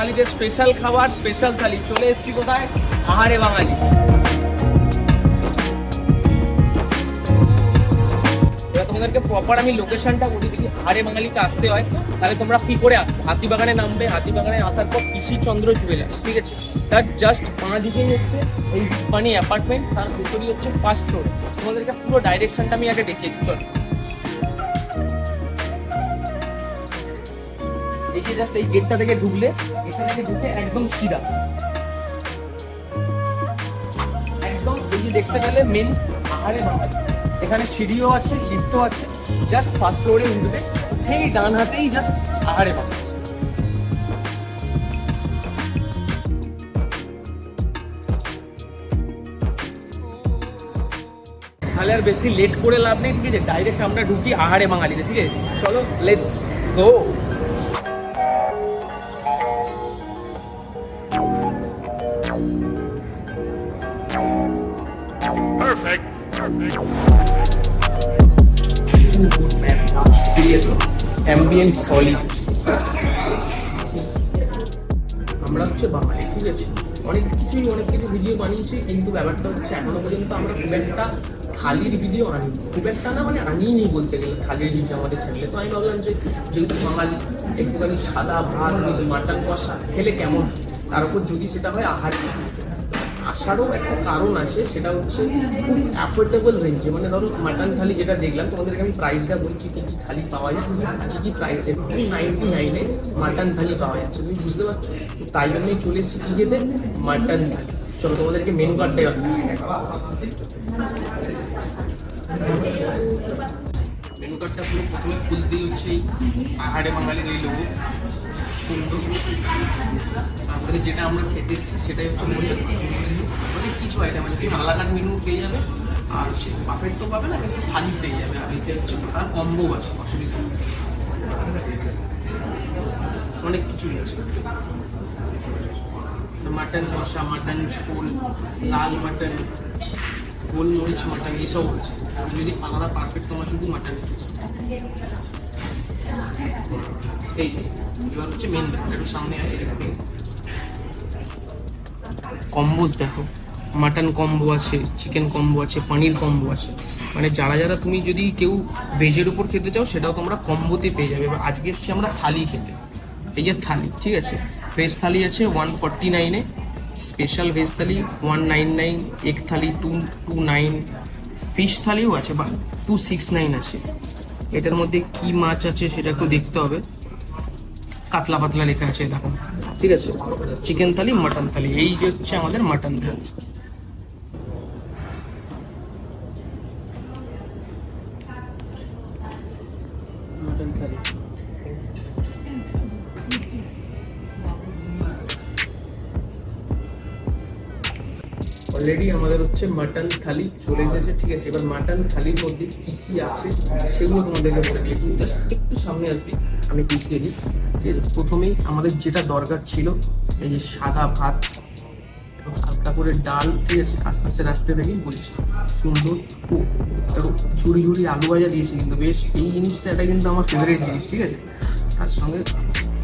বাঙালিদের স্পেশাল খাবার, স্পেশাল থালি। চলে এসেছি কোথায়? আহারে বাঙালি। এবার তোমাদেরকে প্রপার আমি লোকেশনটা বলি দিই। আহারে বাঙালিতে আসতে হয় তাহলে তোমরা কি করে আসবে? হাতিবাগানে নামবে, হাতিবাগানে আসার পর কৃষিচন্দ্র জুয়েলার্স, ঠিক আছে? তার জাস্ট 5 দিকেই হচ্ছে এই পানি অ্যাপার্টমেন্ট, তার ভিতরেই হচ্ছে ফার্স্ট ফ্লোর। তোমাদেরকে পুরো ডাইরেকশনটা আমি আগে দেখিয়ে দিই, চল। এই যে জাস্ট এই গেটটা থেকে ঢুকলে, এখান থেকে ঢুকে একদম সিধা, একদম এই যে দেখতে পেলে মেন আহারে বাঙালি। এখানে সিঁড়িও আছে, লিফটও আছে। জাস্ট ফার্স্ট ফ্লোরে উঠবে, সেই ডান হাতেই জাস্ট আহারে বাঙালি। তাহলে আর বেশি লেট করে লাভ নেই, ঠিক আছে? ডাইরেক্ট আমরা ঢুকি আহারে বাঙালিতে, ঠিক আছে? চলো, লেটস গো। Ambience solid. আমরা হচ্ছে বাঙালি, ঠিক আছে? অনেক কিছু ভিডিও বানিয়েছি, কিন্তু ব্যাপারটা হচ্ছে এখনো পর্যন্ত আমরা খুব একটা থালির ভিডিও আনি, খুব একটা না, মানে আনিনি বলতে গেলে থালির ভিডিও আমাদের চ্যানেলে। তো আমি ভাবলাম যে যেহেতু বাঙালি, একটুখানি সাদা ভাত, মাটন কষা খেলে কেমন, তার উপর যদি সেটা হয় আহারে। আসারও একটা কারণ আছে, সেটা হচ্ছে খুব অ্যাফোর্ডেবল রেঞ্জে। মানে ধরো মাটন থালি যেটা দেখলাম, তোমাদেরকে আমি প্রাইসটা বলছি কী কী থালি পাওয়া যায় আর কী কী প্রাইসে। 299-এ মাটন থালি পাওয়া যাচ্ছে, তুমি বুঝতে পারছো? তো তাই জন্যই চলে এসেছি কী খেতে, মাটন থালি। চলো তোমাদেরকে মেনু কার্ডটাই মেনু কার্ডটা পুরো প্রথমে খুলতেই হচ্ছে আহারে বাঙালির এই লোগো সুন্দর। তারপরে যেটা আমরা খেতে এসেছি সেটাই হচ্ছে অনেক কিছু আইটেম আছে, তুমি আলাকাট মেনু পেয়ে যাবে, আর হচ্ছে বাফেট তো পাবে না, কিন্তু থালি পেয়ে যাবে। আর এটা হচ্ছে আর কম্বো আছে, অসুবিধা নেই, অনেক কিছুই আছে। মাটন কষা, মাটন ঝোল, লাল মাটন, গোলমরিচ মাটন, এসব আছে। যদি আলাদা পারফেক্ট তোমার শুধু মাটন। এই এবার হচ্ছে মেন ব্যাপার, একটু সামনে কম্বোজ দেখো। মাটন কম্বো আছে, চিকেন কম্বো আছে, পনির কম্বো আছে। মানে যারা তুমি যদি কেউ ভেজের উপর খেতে চাও, সেটাও তোমরা কম্বোতে পেয়ে যাবে। এবার আজকে এসছি আমরা থালি খেতে। এই যে থালি, ঠিক আছে? ভেজ থালি আছে 149-এ, স্পেশাল ভেজ থালি 199, এগ থালি 229, ফিশ থালিও আছে বা 269 আছে। এটার মধ্যে কি মাছ আছে সেটা একটু দেখতে হবে, কাতলা পাতলা লেখা আছে দেখো, ঠিক আছে? চিকেন থালি, মাটন থালি, এই যে হচ্ছে আমাদের মাটন থালি। মাটন থালি অলরেডি আমাদের হচ্ছে মাটন থালি চলে এসেছে, ঠিক আছে? এবার মাটন থালির মধ্যে কি কি আছে সেগুলো তোমাদেরকে বলে দিই। তুমি জাস্ট একটু সামনে আসবি, আমি দেখিয়ে দিই। প্রথমেই আমাদের যেটা দরকার ছিল, এই যে সাদা ভাত, হালকা করে ডাল, ঠিক আছে? আস্তে আস্তে রাখতে থেকেই বলছি সুন্দর। ও ঝুড়ি ঝুড়ি আলু ভাজা দিয়েছে, কিন্তু বেশ এই জিনিসটা, এটা কিন্তু আমার ফেভারিট জিনিস, ঠিক আছে? তার সঙ্গে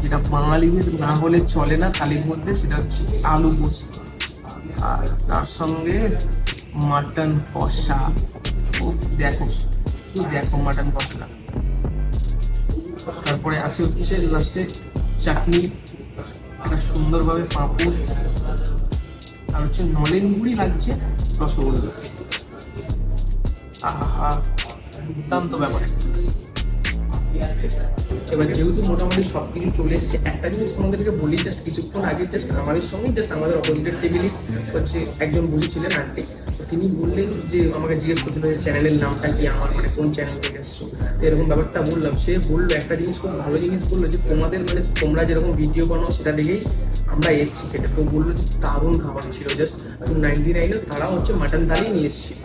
যেটা বাঙালিদের না হলে চলে না থালির মধ্যে, সেটা হচ্ছে আলু পোস্ত, আর তার সঙ্গে মাটন কষা। দেখো দেখো মাটন কষা। তারপরে আছে হচ্ছে লাস্টে চাটনি, একটা সুন্দরভাবে পাঁপড়, আর হচ্ছে নলেন গুড়ি লাগছে রসগোল্লা। আহা, দুর্দান্ত ব্যাপার। এবার যেহেতু মোটামুটি সব কিছু চলে এসছে, একটা জিনিস তোমাদেরকে বলি, জাস্ট কিছুক্ষণ আগে জাস্ট আমাদের সঙ্গেই জাস্ট আমাদের অপোজিটের টেবিলে হচ্ছে একজন বসেছিলেন আন্টি। তিনি বললেন যে, আমাকে জিজ্ঞেস করছিল যে চ্যানেলের নামটা কি, আমার মানে কোন চ্যানেল থেকে এসছো, তো এরকম ব্যাপারটা বললাম। সে বললো একটা জিনিস, খুব ভালো জিনিস বললো, যে তোমাদের মানে তোমরা যেরকম ভিডিও বানাও সেটা দেখেই আমরা এসছি খেতে। তো বললো যে দারুণ খাবার ছিল, জাস্ট 299-এ তারাও হচ্ছে মাটন থালি নিয়ে এসেছিল,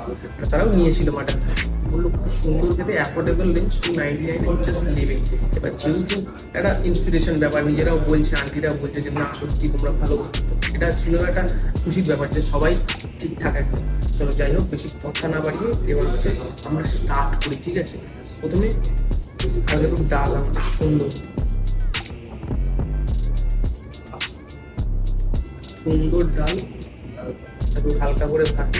তারাও নিয়েছিল মাটন থালি। বললো খুব সুন্দর খেতে, অ্যাফোর্ডেবল রেঞ্জ, 299-এ জাস্ট নেবে। এবার যেহেতু একটা ইন্সপিরেশন ব্যাপার, নিজেরাও বলছে, আন্টিরাও বলছে যে না সত্যি তোমরা ভালো, এটা ছিল একটা খুশির ব্যাপার যে সবাই ঠিকঠাক একদম। চলো যাই হোক, বেশি কথা না বাড়িয়ে এবার হচ্ছে আমরা স্টার্ট করি, ঠিক আছে? প্রথমে ডাল আমাদের সুন্দর সুন্দর ডাল, একটু হালকা করে ভাত।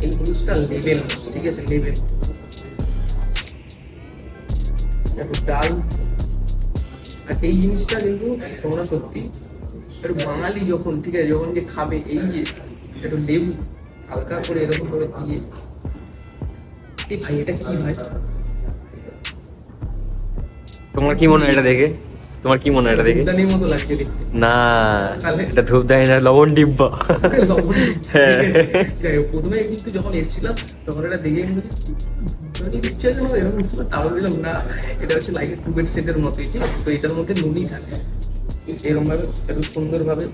এই জিনিসটা লেভেল, ঠিক আছে, লেভেল। একটু ডাল, আর এই জিনিসটা কিন্তু তোমরা সত্যি একটু বাঙালি যখন, ঠিক আছে, যখন যে খাবে, এই যে একটু লেবু হালকা করে এরকম ভাবে দিয়ে, এই ভাই এটা কি ভাই? তোমার কি মনে হয় এটা দেখে? তোমার কি মনে হয় এটা দেখে? ধূপদানির মতো লাগছে দেখতে। না, তাহলে? এটা ধূপদানি না, লবণ ডিব্বা। হ্যাঁ। যাই হোক, প্রথমে কিন্তু যখন এসেছিলাম তখন এটা দেখে ধূপদানি দিচ্ছে কেন এরকম, তারপর বললাম না, এটা হচ্ছে লাইক টুবের সেটের মতোই, ঠিক আছে, তো এটার মধ্যে নুনই থাকে। এরকম ভাবে একটু সুন্দর ভাবে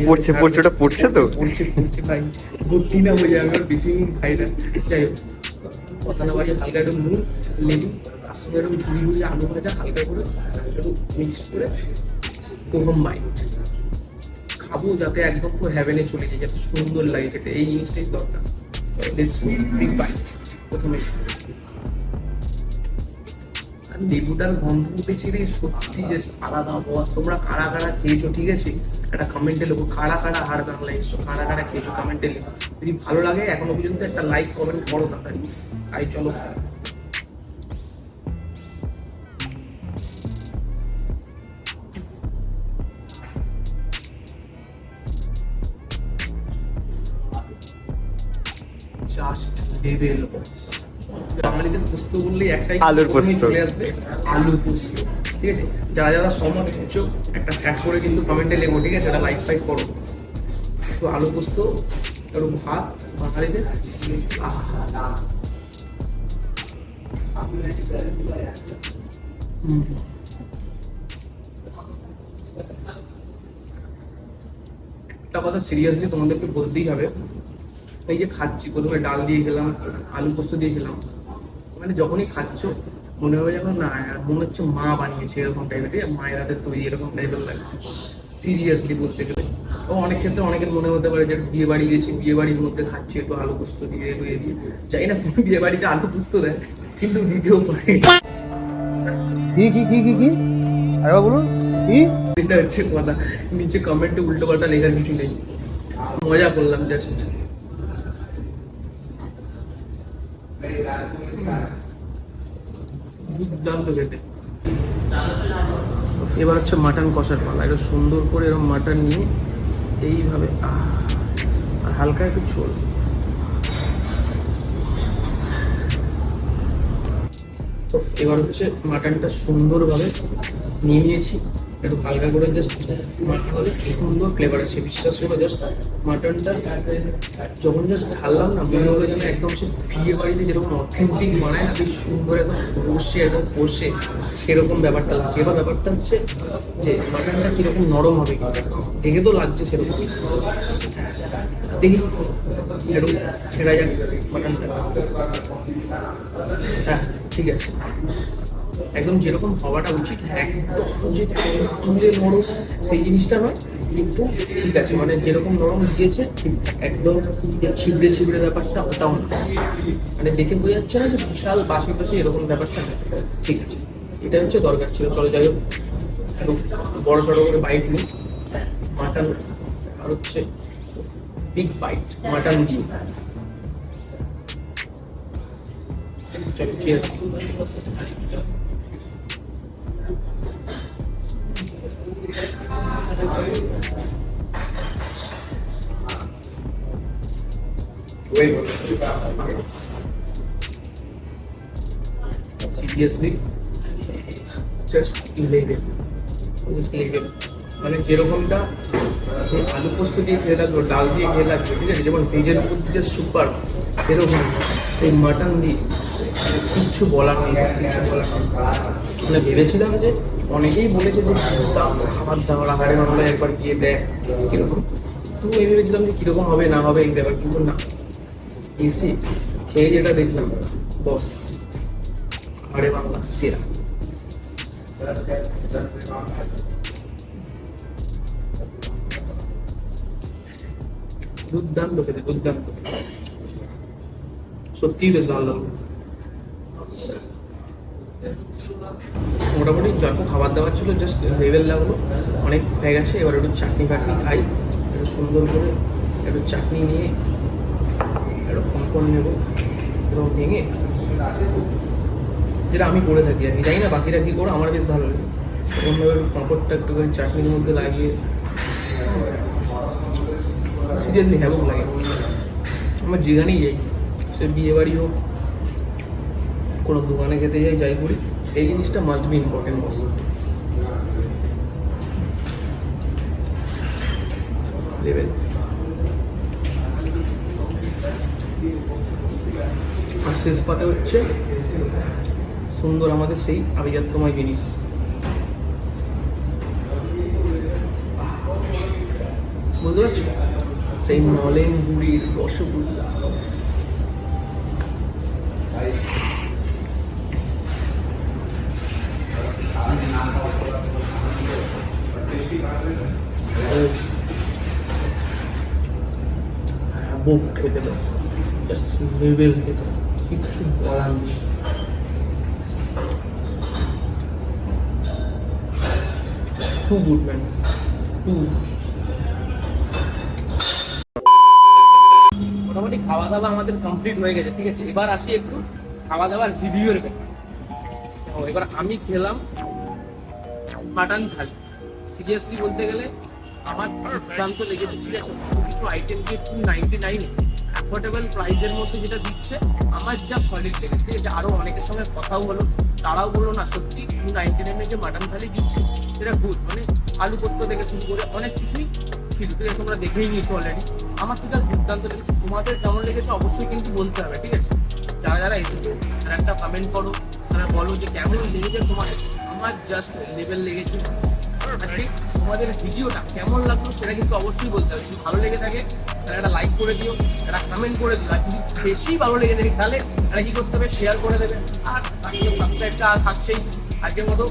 পড়ছে ওটা পড়ছে তো পড়ছে ভাই, ভর্তি না হয়ে যায়, আমি আর বেশি নুন খাই না। যাই হোক, কথা না বাড়িয়ে হালকা একটু নুন, লেবু, তার সঙ্গে এরকম ঝুড়ি ঝুড়ি আলু ভাজা হালকা করে একটু মিক্সড করে প্রথম বাইট খাবো, যাতে একদম পুরো হ্যাভেনে চলে যায়, যাতে সুন্দর লাগে খেতে। এই জিনিসটাই দরকার। বিগ বাইট প্রথমে। আর লেবুটার গন্ধ উঠেছে রে, সত্যি যে আলাদা বস। তোমরা কারা কারা খেয়েছো, ঠিক আছে, একটা কমেন্টে লেখো। কারা কারা হার বাংলা এসছো, কারা কারা খেয়েছো কমেন্টে লেখো। যদি ভালো লাগে এখনো পর্যন্ত একটা লাইক কমেন্ট করো তাড়াতাড়ি। তাই চলো। Just level. বাঙালিদের পোস্ত বললেই একটাই আলুর পোস্ত চলে আসবে, আলু পোস্ত, ঠিক আছে। যারা যারা সহমত হচ্ছো একটা স্যাট করে কিন্তু কমেন্টে লেখো, ঠিক আছে, এটা লাইক ফাইক করো। তো আলু পোস্ত, একটু ভাত বাঙালিদের, একটা কথা সিরিয়াসলি তোমাদেরকে বলতেই হবে। এই যে খাচ্ছি, প্রথমে ডাল দিয়ে খেলাম, আলু পোস্ত দিয়ে খেলাম, মানে যখনই খাচ্ছ মনে হবে যেন না, মনে হচ্ছে মা বানিয়েছে এরকম টাইপের, মায়ের হাতে তৈরি এরকম টাইপের লাগছে সিরিয়াসলি বলতে গেলে। ও অনেক ক্ষেত্রে অনেকের মনে হতে পারে যে বিয়ে বাড়ি গেছি, বিয়ে বাড়ির মধ্যে খাচ্ছি একটু আলু পোস্ত দিয়ে, একটু এ দিয়ে। চাই না কোনো বিয়ে বাড়িতে আলু পোস্ত দেয়, কিন্তু দ্বিতীয় পারে। কি আরে বলুন কি? এটা হচ্ছে কথা। নিচে কমেন্টে উল্টো পাল্টা লেখার কিছু নেই, মজা করলাম জাস্ট। দুর্দান্ত খেতে। এবার হচ্ছে মাটন কষার পালা। এটা সুন্দর করে এরকম মাটন নিয়ে এইভাবে আর হালকা একটু ঝোল। তো এবার হচ্ছে মাটনটা সুন্দরভাবে নিয়ে নিয়েছি, একটু হালকা করে জাস্ট মাটনের সুন্দর ফ্লেভার আছে, বিশ্বাস করে। জাস্ট মাটনটা যখন জাস্ট ঢাললাম না, মনে হলো যেন একদম সে বিয়ে বাড়িতে যেরকম অথেন্টিক বানায় না, বেশ সুন্দর একদম কষে, একদম কষে, সেরকম ব্যাপারটা লাগছে। এবার ব্যাপারটা হচ্ছে যে মাটনটা কীরকম নরম হবে, দেখে তো লাগছে সেরকম। দেখি একটু ছেড়া যাক মাটনটা। হ্যাঁ ঠিক আছে, একদম যেরকম হওয়াটা উচিত, একদম যে তুলে নরম সেই জিনিসটা নয়, কিন্তু ঠিক আছে, মানে যেরকম নরম দিয়েছে একদম ছিবড়ে ছিবড়ে ব্যাপারটা ওটাও না, মানে দেখে বোঝা যাচ্ছে না যে বিশাল বাসি বাসি এরকম ব্যাপারটা না। ঠিক আছে, এটা হচ্ছে দরকার ছিল। চলো যাই হোক, একটু বড় সড়ো করে বাইট নিই মাটন, আর হচ্ছে বিগ বাইট মাটন দিয়ে। চলো চিয়ার্স। সিরিয়াসলি জাস্ট লেভেল, মানে যেরকমটা আলু পোস্ত দিয়ে খেয়ে লাগলো, ডাল দিয়ে খেয়ে লাগবে, ঠিক আছে, যেমন ভেজের মধ্যে যে সুপার, সেরকম এই মাটন দিয়ে কিচ্ছু বলার নেই, কিছু বলার নেই। মানে ভেবেছিলাম যে অনেকেই বলেছে যে খাবার দাবার আহারে বাংলায় একবার গিয়ে দেখ কিরকম, তো আমি ভেবেছিলাম যে কিরকম হবে না হবে এই ব্যাপার, কিন্তু না, এসে খেয়ে যেটা দেখলাম, বস আহারে বাংলা সেরা। দুর্দান্ত খেতে, দুর্দান্ত, সত্যিই বেশ ভালো লাগলো। মোটামুটি যত খাবার দাবার ছিল জাস্ট লেভেল লাগলো, অনেক হয়ে গেছে। এবার একটু চাটনি ফাটনি খাই, একটু সুন্দর করে একটু চাটনি নিয়ে একটু পাঁপড় নেবো, একটু ভেঙে, যেটা আমি করে থাকি আর কি, জানি না বাকিরা কী করে, আমার বেশ ভালো লাগে। তখনভাবে পাঁপড়টা একটুখানি চাটনির মধ্যে লাগিয়ে সিরিয়াসলি হ্যাভক লাগে। আমার যেখানেই যাই, সে বিয়ে বাড়ি হোক, কোনো দোকানে খেতে যাই, যাই করি, এই জিনিসটা must be important boss. Level আর শেষ পাতে হচ্ছে সুন্দর আমাদের সেই আভিজাত্যময় জিনিস, বুঝতে পারছো, সেই নলেন গুড়ির রসগোল্লা। বুক খেতে পারছ, জাস্ট লেভেল খেতে, কিছু বলার নেই। Too good man, too. মোটামুটি খাওয়া দাওয়া আমাদের কমপ্লিট হয়ে গেছে, ঠিক আছে। এবার আসি একটু খাওয়া দাওয়ার রিভিউয়ের ব্যাপারে। এবার আমি খেলাম মাটন থালি। সিরিয়াসলি বলতে গেলে আমার দুর্দান্ত লেগেছে, ঠিক আছে। কিছু আইটেম দিয়ে 299 অ্যাফোর্ডেবল প্রাইসের মধ্যে যেটা দিচ্ছে, আমার যা সলিড লেগেছে, ঠিক আছে। আরও অনেকের সঙ্গে কথাও হলো, তারাও বললো না সত্যি 299 যে মাটন থালি দিচ্ছে সেটা গুড, মানে আলু পোস্ত থেকে শুরু করে অনেক কিছুই ছিল, ঠিক আছে। তোমরা দেখেই নিয়েছো অলরেডি। আমার তো জাস্ট দুর্দান্ত লেগেছে। তোমাদের কেমন লেগেছে অবশ্যই কিন্তু বলতে হবে, ঠিক আছে। যারা যারা এসেছো তারা একটা কমেন্ট করো, তারা বলো যে কেমন লেগেছে তোমাদের। আমার জাস্ট লেভেল লেগেছে। আজকে তোমাদের ভিডিওটা কেমন লাগলো সেটা কিন্তু অবশ্যই বলতে হবে। যদি ভালো লেগে থাকে তাহলে একটা লাইক করে দিও, একটা কমেন্ট করে দিও। আর যদি বেশি ভালো লেগে থাকে তাহলে একটা কী করতে হবে, শেয়ার করে দেবে। আর তার সাথে সাবস্ক্রাইবটা থাকছেই। আজকের মতো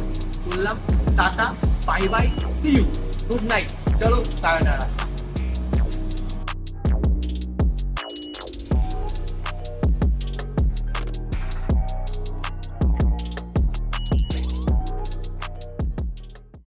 চললাম, tata, bye bye, see you, good night. চলো, সারা